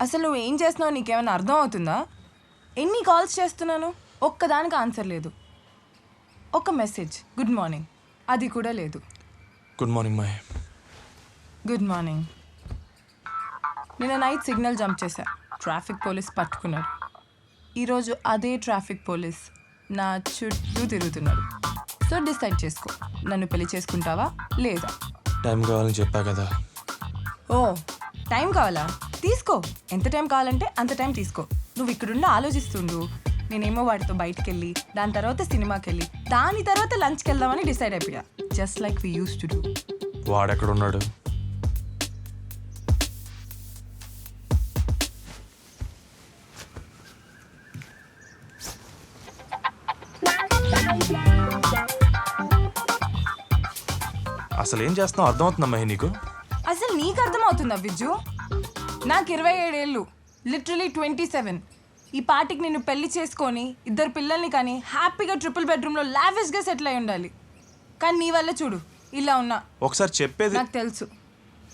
అసలు నువ్వు ఏం చేస్తున్నావు నీకేమైనా అర్థం అవుతుందా? ఎన్ని కాల్స్ చేస్తున్నాను, ఒక్కదానికి ఆన్సర్ లేదు. ఒక మెసేజ్ గుడ్ మార్నింగ్ అది కూడా లేదు. Good morning my. Good morning. నిన్న నైట్ సిగ్నల్ జంప్ చేశా, ట్రాఫిక్ పోలీస్ పట్టుకున్నాడు. ఈరోజు అదే ట్రాఫిక్ పోలీస్ నా చుట్టూ తిరుగుతున్నాడు. సో డిసైడ్ చేసుకో, నన్ను పెళ్లి చేసుకుంటావా లేదా? టైం కావాలని చెప్పా కదా. ఓ టైం కావాలా? తీసుకో, ఎంత టైం కావాలంటే అంత టైం తీసుకో. నువ్వు ఇక్కడుండి ఆలోచిస్తుండు, నేనేమో వాడితో బయటికి వెళ్ళి దాని తర్వాత సినిమాకి వెళ్ళి దాని తర్వాత లంచ్కి వెళ్దామని డిసైడ్ అయిపోయా. Just like we used to do. వాడెక్కడున్నాడు? అసలు ఏం చేస్తున్నావు అర్థమవుతుందా మహి నీకు? అసలు నీకు అర్థమవుతుందా విజ్జు? నాకు 27 ఏళ్ళు, లిటరలీ 27. ఈ పార్టీకి నిన్ను పెళ్లి చేసుకొని 2 పిల్లల్ని కానీ హ్యాపీగా ట్రిపుల్ బెడ్రూమ్లో లావిష్గా సెటిల్ అయి ఉండాలి. కానీ నీ వల్ల చూడు ఇలా ఉన్నా. ఒకసారి చెప్పేది. నాకు తెలుసు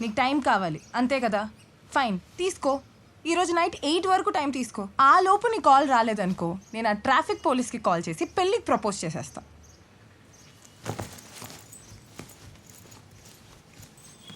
నీకు టైం కావాలి అంతే కదా. ఫైన్, తీసుకో. ఈరోజు నైట్ 8 వరకు టైం తీసుకో. ఆ లోపు నీ కాల్ రాలేదనుకో, నేను ఆ ట్రాఫిక్ పోలీస్కి కాల్ చేసి పెళ్ళికి ప్రపోజ్ చేసేస్తాను.